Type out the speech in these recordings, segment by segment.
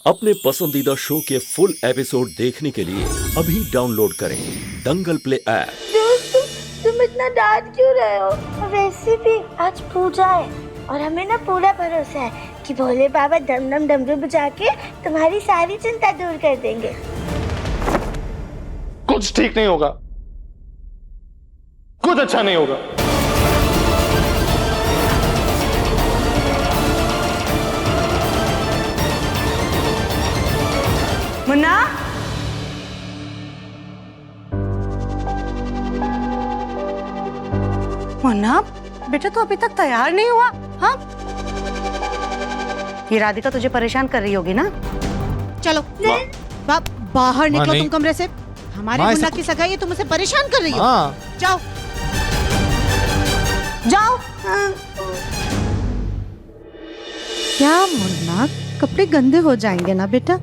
अपने पसंदीदा शो के फुल एपिसोड देखने के लिए अभी डाउनलोड करें दंगल प्ले ऐप। दोस्त, तुम इतना डांट क्यों रहे हो? वैसे भी आज पूजा है और हमें ना पूरा भरोसा है कि भोले बाबा डम डम डमरू बजा के तुम्हारी सारी चिंता दूर कर देंगे। कुछ ठीक नहीं होगा, कुछ अच्छा नहीं होगा। मुन्ना, मुन्ना बेटा तो अभी तक तैयार नहीं हुआ। हाँ, ये राधिका तुझे परेशान कर रही होगी ना। चलो बाहर निकलो तुम कमरे से। हमारे मुन्ना की सगाई है, तुम उसे परेशान कर रही हो। जाओ जाओ। क्या मुन्ना, कपड़े गंदे हो जाएंगे ना बेटा।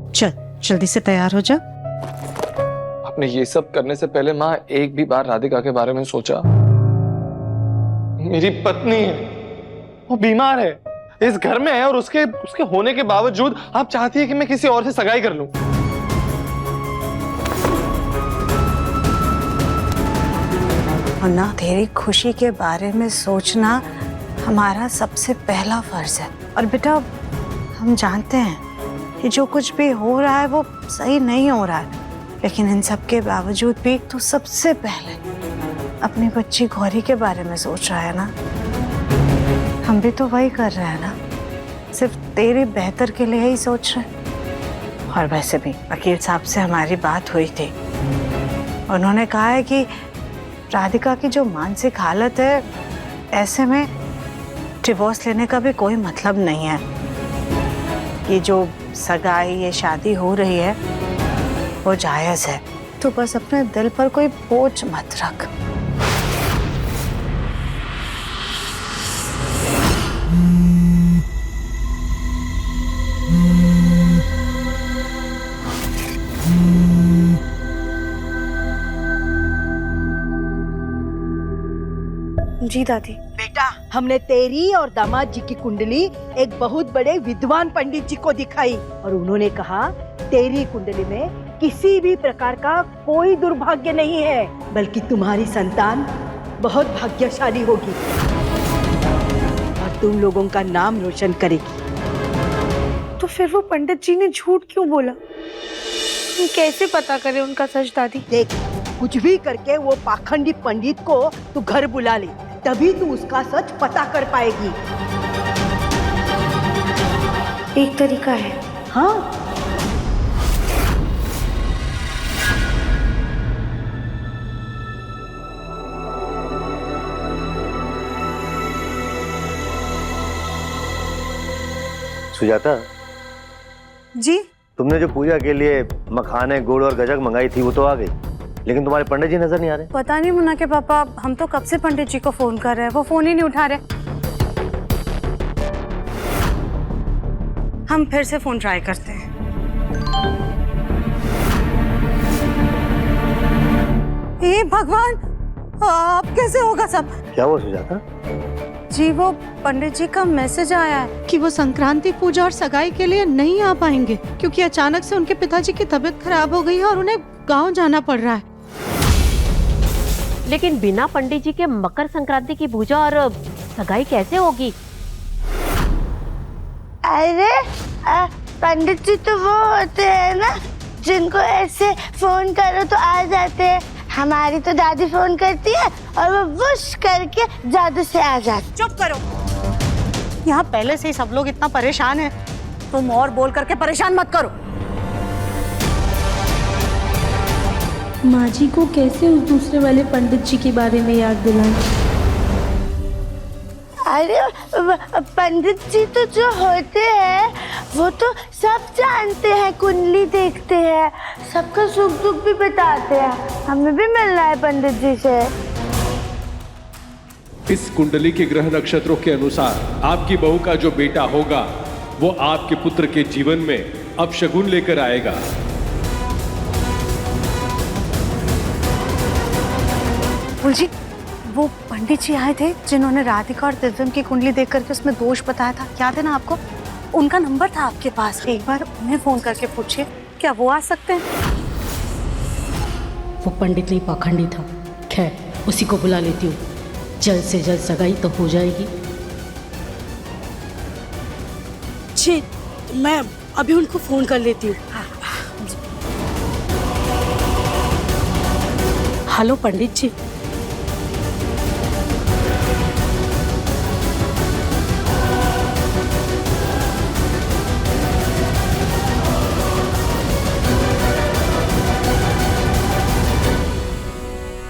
चल जल्दी से तैयार हो जा। आपने ये सब करने से पहले माँ एक भी बार राधिका के बारे में सोचा? मेरी पत्नी है, वो बीमार है, इस घर में है और उसके होने के बावजूद आप चाहती है कि मैं किसी और से सगाई कर लूं। मुन्ना, तेरी खुशी के बारे में सोचना हमारा सबसे पहला फर्ज है। और बेटा हम जानते हैं कि जो कुछ भी हो रहा है वो सही नहीं हो रहा है, लेकिन इन सब के बावजूद भी तू सबसे पहले अपनी बच्ची गौरी के बारे में सोच रहा है ना। हम भी तो वही कर रहे हैं ना, सिर्फ तेरे बेहतर के लिए ही सोच रहे। और वैसे भी वकील साहब से हमारी बात हुई थी, उन्होंने कहा है कि राधिका की जो मानसिक हालत है, ऐसे में डिवोर्स लेने का भी कोई मतलब नहीं है। ये जो सगाई, ये शादी हो रही है वो जायज है। तो बस अपने दिल पर कोई बोझ मत रख। जी दादी। बेटा, हमने तेरी और दामाद जी की कुंडली एक बहुत बड़े विद्वान पंडित जी को दिखाई और उन्होंने कहा तेरी कुंडली में किसी भी प्रकार का कोई दुर्भाग्य नहीं है, बल्कि तुम्हारी संतान बहुत भाग्यशाली होगी और तुम लोगों का नाम रोशन करेगी। तो फिर वो पंडित जी ने झूठ क्यों बोला? हम कैसे पता करें उनका सच दादी? देख, कुछ भी करके वो पाखंडी पंडित को तू घर बुला ले, तभी तू उसका सच पता कर पाएगी। एक तरीका है। हाँ, सुजाता जी, तुमने जो पूजा के लिए मखाने, गुड़ और गजक मंगाई थी वो तो आ गई, लेकिन तुम्हारे पंडित जी नजर नहीं आ रहे। पता नहीं मुन्ना के पापा, हम तो कब से पंडित जी को फोन कर रहे हैं, वो फोन ही नहीं उठा रहे। हम फिर से फोन ट्राई करते हैं। हे भगवान, अब कैसे होगा सब? क्या हुआ सुजाता? जी, वो पंडित जी का मैसेज आया है कि वो संक्रांति पूजा और सगाई के लिए नहीं आ पाएंगे, क्योंकि अचानक से उनके पिताजी की तबीयत खराब हो गई है और उन्हें गांव जाना पड़ रहा है। लेकिन बिना पंडित जी के मकर संक्रांति की पूजा और सगाई कैसे होगी? अरे पंडित जी तो वो होते हैं ना जिनको ऐसे फोन करो तो आ जाते हैं। हमारी तो दादी फोन करती है और वो वुश करके जादू से आ जाती। चुप करो, यहाँ पहले से ही सब लोग इतना परेशान हैं, तुम और बोल करके परेशान मत करो। माँ जी को कैसे उस दूसरे वाले पंडित जी के बारे में याद दिलाएं? अरे पंडित जी तो जो होते हैं वो तो सब जानते हैं, कुंडली देखते हैं, सबका सुख दुख भी बताते हैं। हमें भी मिलना है पंडित जी से। इस कुंडली के ग्रह नक्षत्रों के अनुसार आपकी बहू का जो बेटा होगा वो आपके पुत्र के जीवन में अपशगुन लेकर आएगा। जी, वो पंडित जी आए थे जिन्होंने राधिका और दिव्यम की कुंडली देख करके उसमें दोष बताया था, याद है ना आपको? उनका नंबर था आपके पास, एक बार उन्हें फोन करके पूछिए, क्या वो आ सकते हैं? वो पंडित नहीं पाखंडी था। खैर उसी को बुला लेती हूँ, जल्द से जल्द सगाई तो हो जाएगी। जी मैं अभी उनको फोन कर लेती हूँ। हेलो पंडित जी।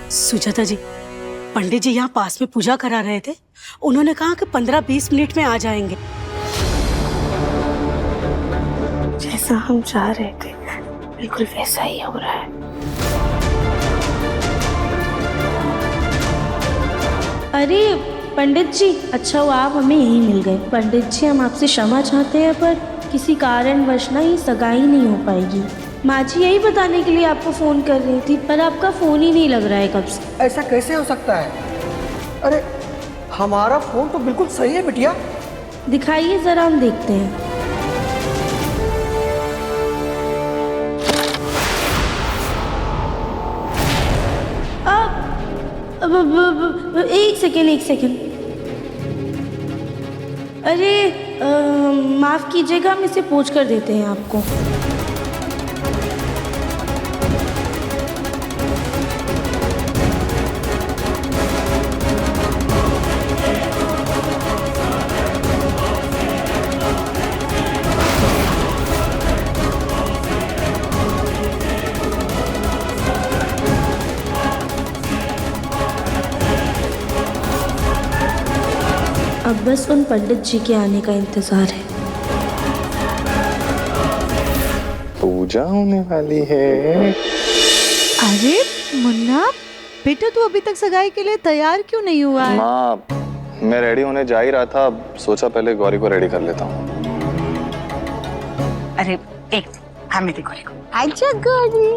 सुजाता जी, पंडित जी यहाँ पास में पूजा करा रहे थे। उन्होंने कहा कि 15-20 मिनट में आ जाएंगे। जैसा हम चाह रहे थे बिल्कुल वैसा ही हो रहा है। अरे पंडित जी, अच्छा हुआ आप हमें यहीं मिल गए। पंडित जी, हम आपसे क्षमा चाहते हैं, पर किसी कारणवश ना ये सगाई नहीं हो पाएगी। माँ जी यही बताने के लिए आपको फ़ोन कर रही थी, पर आपका फ़ोन ही नहीं लग रहा है कब से। ऐसा कैसे हो सकता है? अरे हमारा फोन तो बिल्कुल सही है बिटिया। दिखाइए ज़रा, हम देखते हैं। एक सेकेंड। अरे माफ़ कीजिएगा, हम इसे पोंछ कर देते हैं आपको। अब बस उन पंडित जी के आने का इंतजार है। पूजा होने वाली है। अरे मुन्ना बेटा, तू अभी तक सगाई के लिए तैयार क्यों नहीं हुआ है? माँ, मैं रेडी होने जा ही रहा था, अब सोचा पहले गौरी को रेडी कर लेता हूँ। अरे एक हमें देखो देखो। अच्छा गौरी।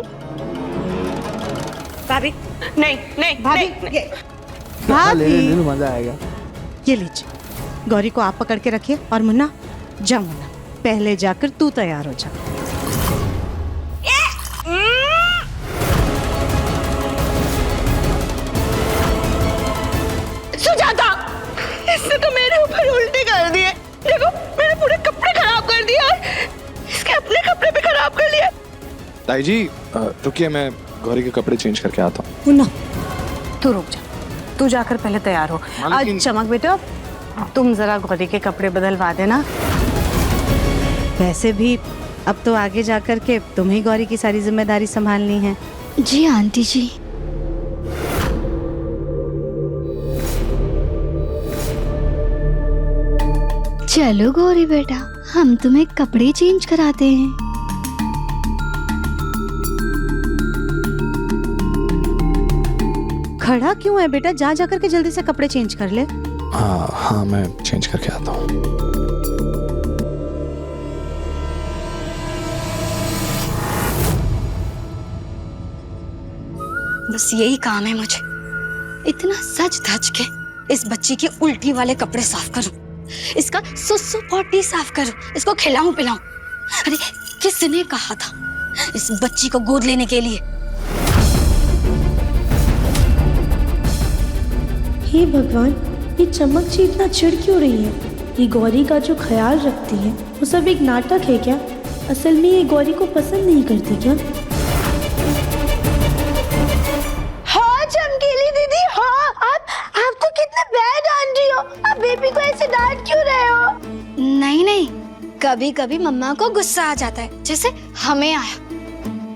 भाभी नहीं भाभी, भाभी मजा आएगा। ये लीजिए, गौरी को आप पकड़ के रखिए और मुन्ना जा, मुन्ना पहले जाकर तू तैयार हो जा। सुजाता, इसने तो मेरे ऊपर उल्टी कर दिए। देखो मेरे पूरे कपड़े खराब कर दिए और इसके अपने कपड़े भी खराब कर लिए। ताई जी रुकिए, मैं गौरी के कपड़े चेंज करके आता हूँ। मुन्ना तू रुक जा, तू जाकर पहले तैयार हो। आज चमक बेटा, तुम जरा गौरी के कपड़े बदलवा देना। वैसे भी अब तो आगे जाकर के तुम्हें गौरी की सारी जिम्मेदारी संभालनी है। जी आंटी जी। चलो गौरी बेटा, हम तुम्हें कपड़े चेंज कराते हैं। खड़ा क्यों है बेटा, जा जाकर के जल्दी से कपड़े चेंज कर ले। हाँ मैं चेंज करके आता हूँ। बस यही काम है मुझे, इतना सज धज के इस बच्ची के उल्टी वाले कपड़े साफ करूं, इसका सुसु पॉटी साफ करूं, इसको खिलाऊं पिलाऊं। अरे किसने कहा था इस बच्ची को गोद लेने के लिए? हे भगवान, ये चमक जी इतना चिढ़ क्यों रही है? ये गौरी का जो ख्याल रखती है वो सब एक नाटक है क्या? असल में ये गौरी को पसंद नहीं करती क्या? हाँ चमकीली दीदी, हाँ आप तो कितने बैड आंटी हो। आप बेबी को ऐसे डांट क्यों रहे हो? नहीं, कभी कभी मम्मा को गुस्सा आ जाता है, जैसे हमें आया,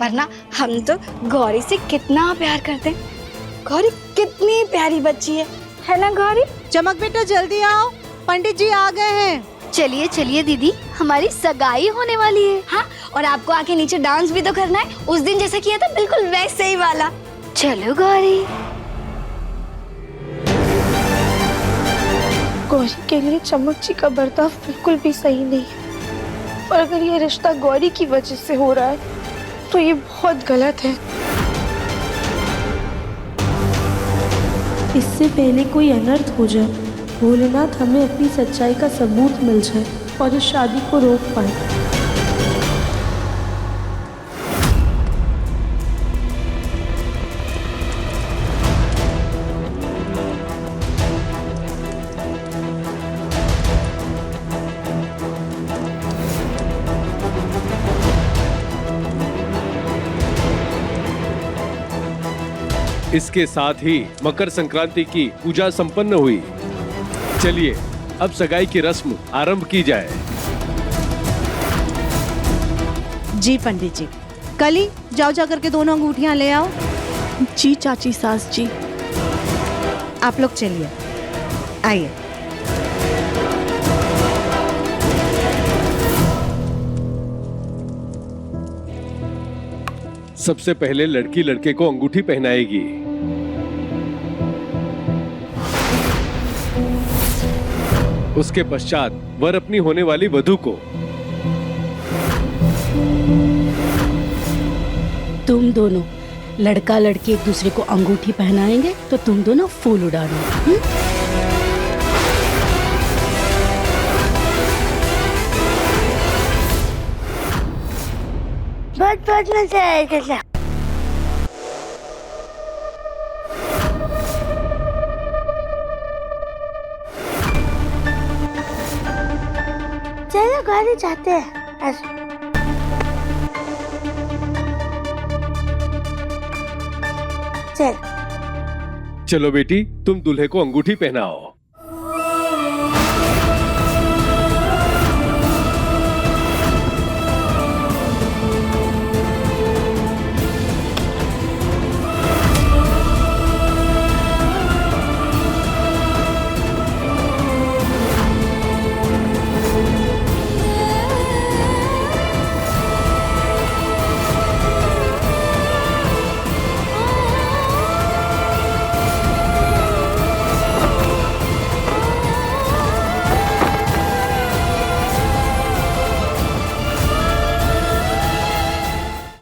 वरना हम तो गौरी से कितना प्यार करते हैं। गौरी कितनी प्यारी बच्ची है ना गौरी? चमक बेटा जल्दी आओ, पंडित जी आ गए हैं। चलिए चलिए दीदी, हमारी सगाई होने वाली है। हाँ, और आपको आके नीचे डांस भी तो करना है, उस दिन जैसे किया था बिल्कुल वैसे ही वाला। चलो गौरी। गौरी के लिए चमक जी का बर्ताव बिल्कुल भी सही नहीं है, और अगर ये रिश्ता गौरी की वजह से हो रहा है तो ये बहुत गलत है। इससे पहले कोई अनर्थ हो जाए, भोलेनाथ हमें अपनी सच्चाई का सबूत मिल जाए। और इस शादी को रोक पाए। इसके साथ ही मकर संक्रांति की पूजा संपन्न हुई। चलिए अब सगाई की रस्म आरंभ की जाए। जी पंडित जी, कल ही जाओ जा करके दोनों अंगूठियां ले आओ। जी चाची सास जी। आप लोग चलिए, आइए। सबसे पहले लड़की लड़के को अंगूठी पहनाएगी। उसके पश्चात वर अपनी होने वाली वधू को। तुम दोनों लड़का लड़की एक दूसरे को अंगूठी पहनाएंगे तो तुम दोनों फूल उड़ाना। बहुत बहुत मजा आएगा। चलो गाड़ी जाते हैं। ऐसे। चल। चलो बेटी, तुम दूल्हे को अंगूठी पहनाओ।